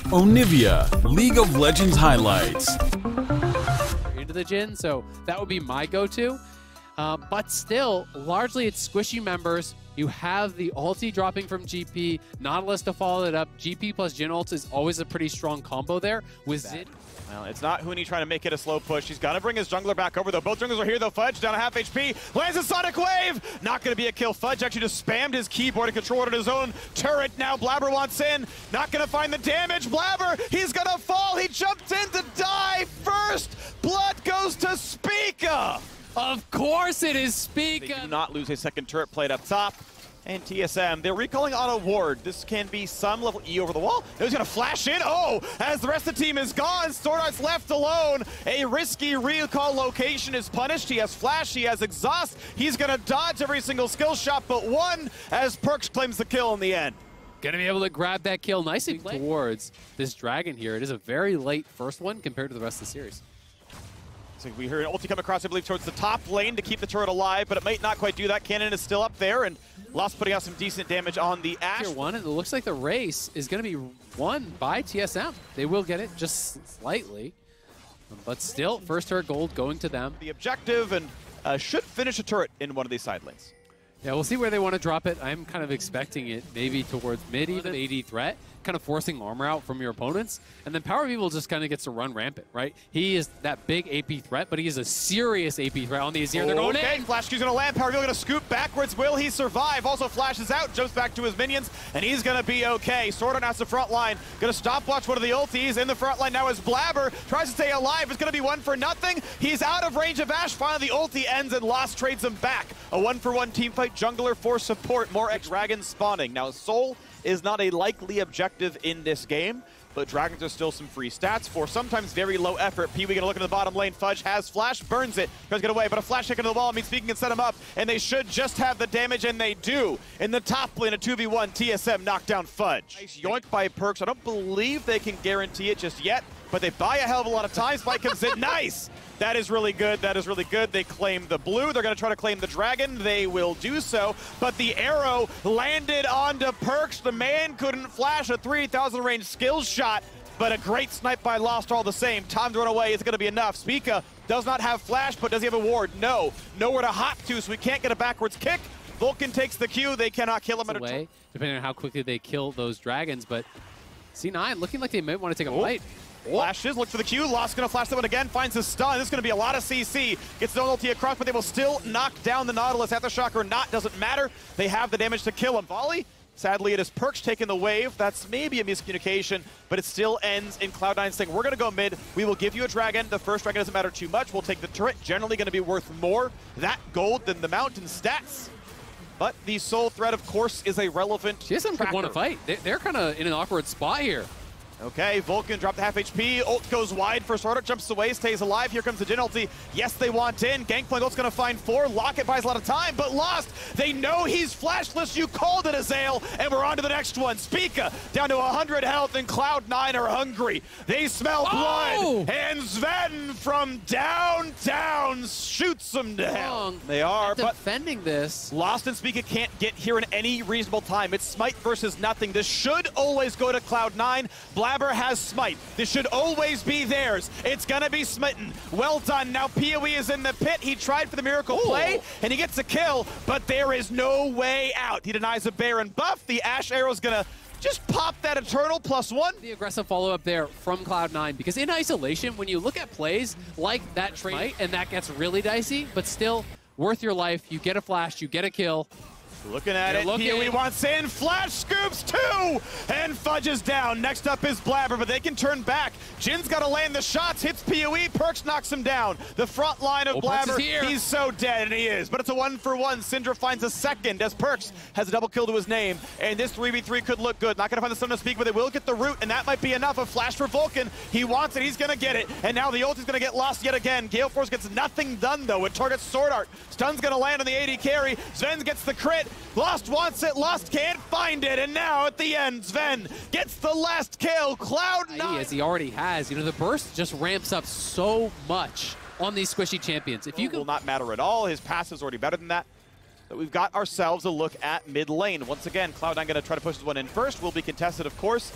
Onivia, League of Legends highlights. Into the Jhin, so that would be my go-to. But still, largely it's squishy members. You have the ulti dropping from GP, Nautilus to follow it up. GP plus Jhin ult is always a pretty strong combo there with Zid. Well, it's not Huni trying to make it a slow push. He's got to bring his jungler back over, though. Both junglers are here, though. Fudge down to half HP. Lands a Sonic Wave. Not going to be a kill. Fudge actually just spammed his keyboard and controlled his own turret. Now Blabber wants in. Not going to find the damage. Blabber, he's going to fall. He jumped in to die first. Blood goes to Spica. Of course it is Spica. They do not lose a second turret plate up top. And TSM, they're recalling on a ward. This can be some level E over the wall. No, he's gonna flash in. Oh, as the rest of the team is gone, SoloMid's left alone. A risky recall location is punished. He has flash, he has exhaust. He's gonna dodge every single skill shot but one as Perkz claims the kill in the end. Gonna be able to grab that kill nicely towards this dragon here. It is a very late first one compared to the rest of the series. So we heard an ulti come across, I believe, towards the top lane to keep the turret alive, but it might not quite do that. Cannon is still up there, and Lost putting out some decent damage on the Ashe. Tier 1, and it looks like the race is going to be won by TSM. They will get it just slightly, but still, first turret gold going to them. The objective, and should finish a turret in one of these side lanes. Yeah, we'll see where they want to drop it. I'm kind of expecting it maybe towards mid, even AD threat, kind of forcing armor out from your opponents. And then Power Evil just kind of gets to run rampant, right? He is that big AP threat, but he is a serious AP threat on the Azir. They're going in. Flash Q's going to land. Power Evil going to scoop backwards. Will he survive? Also flashes out, jumps back to his minions, and he's going to be okay. Sword has the front line. Going to stopwatch one of the ultis. In the front line now is Blabber. Tries to stay alive. It's going to be 1 for nothing. He's out of range of Ashe. Finally, the ulti ends, and Lost trades him back. A 1-for-1 team fight. Jungler for support. More dragons spawning. Now, Soul is not a likely objective in this game, but dragons are still some free stats for sometimes very low effort. Pee-wee gonna look into the bottom lane. Fudge has flash, burns it, tries to get away, but a flash kick into the wall means Speaking can set him up, and they should just have the damage, and they do. In the top lane, a 2v1, TSM knocked down Fudge. Nice yoink by Perkz. I don't believe they can guarantee it just yet, but they buy a hell of a lot of time. Spike comes in, nice! That is really good, that is really good. They claim the blue, they're gonna try to claim the dragon. They will do so, but the arrow landed onto Perkz. The man couldn't flash a 3,000 range skill shot, but a great snipe by Lost all the same. Time to run away is gonna be enough. Spica does not have flash, but does he have a ward? No, nowhere to hop to, so we can't get a backwards kick. Vulcan takes the Q, they cannot kill him at a depending on how quickly they kill those dragons, but C9 looking like they might want to take a fight. Flashes, look for the Q. Lost gonna flash that one again, finds the stun. This is gonna be a lot of CC. Gets the ulti across, but they will still knock down the Nautilus. Aftershock or not, doesn't matter. They have the damage to kill him. Volley, sadly it is Perkz taking the wave. That's maybe a miscommunication, but it still ends in Cloud9 saying, we're gonna go mid. We will give you a dragon. The first dragon doesn't matter too much. We'll take the turret. Generally gonna be worth more that gold than the mountain stats. But the Soul threat, of course, is a relevant TSM could want to fight. They're kind of in an awkward spot here. Okay, Vulcan dropped the half HP. Ult goes wide for Sword Art, jumps away, stays alive. Here comes the Jhin ulti. Yes, they want in. Gangplank ult's gonna find 4. Locket buys a lot of time, but Lost, they know he's flashless. You called it, Azael, and we're on to the next one. Spica down to 100 health, and Cloud9 are hungry. They smell blood, and Sven from downtown shoots them to hell. They are defending this. Lost and Spica can't get here in any reasonable time. It's Smite versus nothing. This should always go to Cloud9. Blabber has Smite. This should always be theirs. It's gonna be smitten. Well done. Now PoE is in the pit. He tried for the miracle play, and he gets a kill, but there is no way out. He denies a Baron buff. The Ashe arrow's gonna just pop that Eternal +1. The aggressive follow-up there from Cloud9, because in isolation, when you look at plays like that trade, and that gets really dicey, but still worth your life. You get a flash, you get a kill. Looking at it, PoE wants in, flash scoops 2, and Fudge is down. Next up is Blabber, but they can turn back. Jin's got to land the shots, hits PoE, Perkz knocks him down. The front line of Blabber, he's so dead, and he is. But it's a 1-for-1. Syndra finds a second as Perkz has a double kill to his name, and this 3v3 could look good. Not going to find the stun to speak, but they will get the root, and that might be enough. A flash for Vulcan. He wants it, he's going to get it, and now the ult is going to get lost yet again. Gale Force gets nothing done, though. It targets Sword Art. Stun's going to land on the AD carry. Sven gets the crit. Lost wants it, Lost can't find it, and now at the end, Sven gets the last kill. Cloud9, as he already has, you know, the burst just ramps up so much on these squishy champions. If you will not matter at all. His pass is already better than that. that we've got ourselves a look at mid lane. Once again, Cloud9 going to try to push this one in first. Will be contested, of course.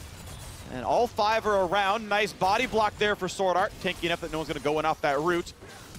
And all 5 are around. Nice body block there for Sword Art. Tanky enough that no one's going to go in off that route.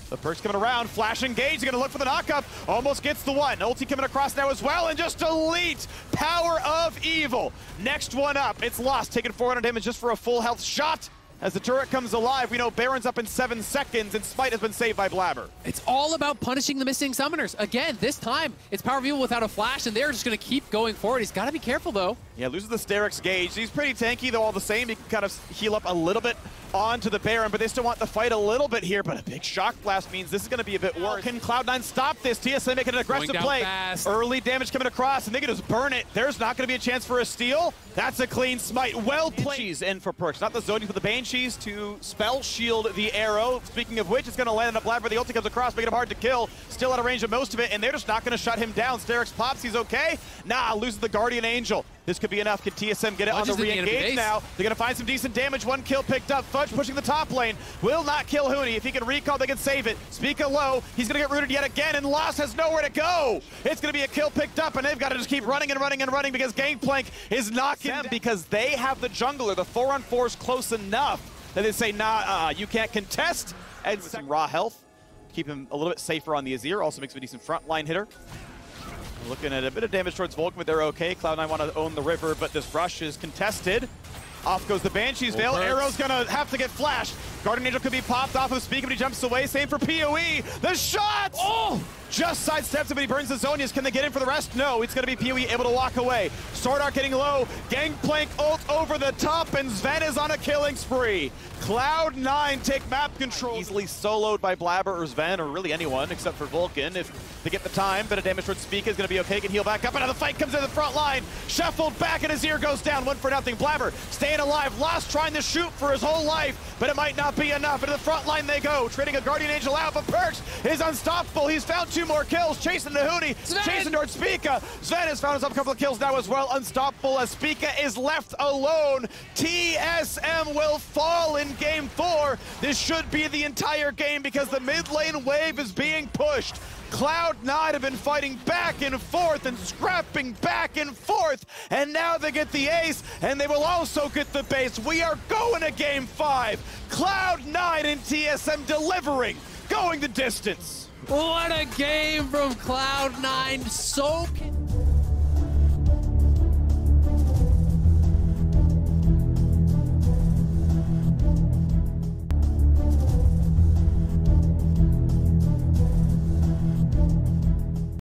The Perk's coming around. Flash engage. He's going to look for the knockup. Almost gets the one. Ulti coming across now as well. And just elite power of evil. Next one up. It's lost. Taking 400 damage just for a full health shot. As the turret comes alive, we know Baron's up in 7 seconds, and Smite has been saved by Blabber. It's all about punishing the missing summoners. Again, this time, it's Power of Evil without a flash, and they're just going to keep going forward. He's got to be careful, though. Yeah, loses the Sterix gauge. He's pretty tanky, though, all the same. He can kind of heal up a little bit onto the Baron, but they still want the fight a little bit here. But a big shock blast means this is going to be a bit worse. Can Cloud9 stop this? TSM making an aggressive play. Fast. Early damage coming across, and they can just burn it. There's not going to be a chance for a steal. That's a clean Smite. Well played. Banshees in for perks. Not the zoning for the Banshees to spell shield the arrow. Speaking of which, it's going to land on a Blabber. The ulti comes across, making him hard to kill. Still out of range of most of it, and they're just not going to shut him down. Sterix pops. He's okay. Nah, loses the Guardian Angel. This could be enough. Can TSM get it on the re-engage now? They're going to find some decent damage. 1 kill picked up. Fudge pushing the top lane. Will not kill Huni. If he can recall, they can save it. Spica low. He's going to get rooted yet again, and Lost has nowhere to go. It's going to be a kill picked up, and they've got to just keep running and running and running because Gangplank is knocking them because they have the jungler. The 4-on-4 is close enough that they say, nah, you can't contest. And with some raw health, keep him a little bit safer on the Azir. Also makes him a decent frontline hitter. Looking at a bit of damage towards Vulcan, but they're okay. Cloud9 want to own the river, but this rush is contested. Off goes the Banshee's Veil. Arrow's gonna have to get flashed. Guardian Angel could be popped off of Speak, but he jumps away. Same for PoE. The shot! Oh! Just sidesteps him, but he burns the Zonias. Can they get in for the rest? No, it's gonna be PoE able to walk away. Sword Art getting low. Gangplank ult over the top, and Sven is on a killing spree. Cloud9 take map control. Easily soloed by Blabber or Sven, or really anyone except for Vulcan. If they get the time, bit of damage towards Speak is gonna be okay. Can heal back up. Another fight comes in the front line. Shuffled back, and his ear goes down. 1-0. Blabber staying alive. Lost trying to shoot for his whole life, but it might not be enough. Into the front line they go. Trading a Guardian Angel out, but Perks is unstoppable. He's found 2 more kills. Chasing the Huni. Chasing towards Spica. Sven has found himself a couple of kills now as well. Unstoppable as Spica is left alone. TSM will fall in game 4. This should be the entire game because the mid lane wave is being pushed. Cloud9 have been fighting back and forth and scrapping back and forth, and now they get the ace, and they will also get the base. We are going to game 5. Cloud9 and TSM delivering, going the distance. What a game from Cloud9. So